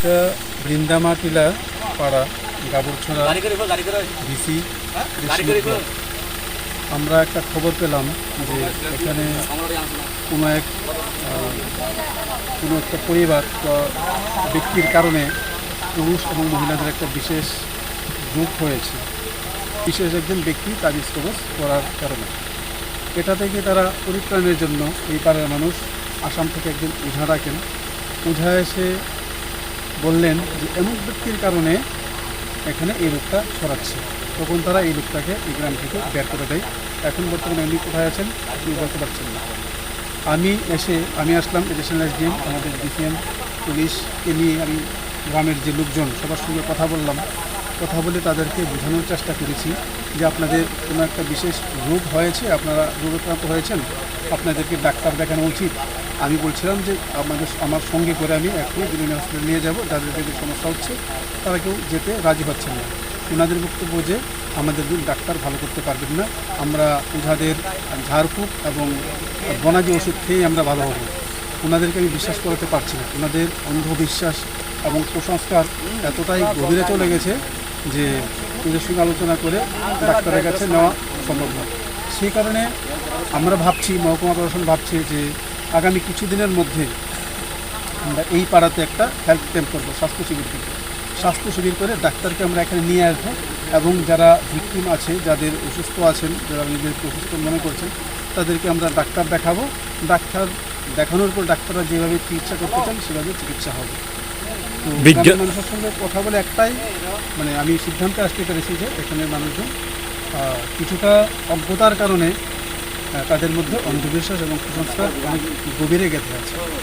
এটা বৃন্দামাটিলা পাড়া গাবুরছড়া ডিসি। আমরা একটা খবর পেলাম যে এখানে কোনো একটা পরিবার বা ব্যক্তির কারণে পুরুষ এবং মহিলাদের একটা বিশেষ গ্রুপ হয়েছে। বিশেষ একজন ব্যক্তি তাবিজ কবজ করার কারণে এটা থেকে তারা পরিত্রাণের জন্য এই পাড়ার মানুষ আসাম থেকে একজন ওঝা ডাকেন। ওঝা এসে বললেন যে এমন ব্যক্তির কারণে এখানে এই রোগটা ছড়াচ্ছে। তখন তারা এই লোকটাকে এই গ্রাম থেকে বের করে দেয়। এখন বর্তমানে উনি কোথায় আছেন আপনি বলতে পারছেন না। আমি আসলাম এডিশনাল এসডিএম, আমাদের ডিসিএম, পুলিশকে নিয়ে আমি গ্রামের যে লোকজন সবার সঙ্গে কথা বললাম। কথা বলে তাদেরকে বোঝানোর চেষ্টা করেছি যে আপনাদের কোনো একটা বিশেষ রোগ হয়েছে, আপনারা রোগাক্রান্ত হয়েছেন, আপনাদেরকে ডাক্তার দেখানো উচিত। আমি বলছিলাম যে আমার সঙ্গে করে আমি এখনই বিভিন্ন হসপিটালে নিয়ে যাব, যাদের যাদের সমস্যা হচ্ছে তারা কেউ যেতে রাজি হচ্ছেন না। ওনাদের বক্তব্য যে আমাদের ডাক্তার ভালো করতে পারবেন না, আমরা ওঝাদের ঝাড়ফুঁক এবং বনাজি ওষুধ খেয়েই আমরা ভালো হব। ওনাদেরকে আমি বিশ্বাস করাতে পারছি না। ওনাদের অন্ধবিশ্বাস এবং কুসংস্কার এতটাই গভীরে চলে গেছে যে ওদের সঙ্গে আলোচনা করে ডাক্তারের কাছে নেওয়া সম্ভব নয়। সেই কারণে আমরা ভাবছি, মহকুমা প্রশাসন ভাবছে যে আগামী কিছুদিনের মধ্যে আমরা এই পাড়াতে একটা হেলথ ক্যাম্প করবো, স্বাস্থ্য শিবির করে ডাক্তারকে আমরা এখানে নিয়ে আসবো এবং যারা ভিকটিম আছে, যাদের অসুস্থ আছেন, যারা নিজেদেরকে অসুস্থ মনে করছেন, তাদেরকে আমরা ডাক্তার দেখাবো। ডাক্তার দেখানোর পর ডাক্তাররা যেভাবে চিকিৎসা করতে চান সেভাবে চিকিৎসা হবে। তো মানুষের সঙ্গে কথা বলে একটাই আমি সিদ্ধান্তে আসতে পেরেছি যে এখানের মানুষজন কিছুটা অজ্ঞতার কারণে তাদের মধ্যে অন্ধবিশ্বাস এবং কুসংস্কার অনেক গভীরে গেঁথে আছে।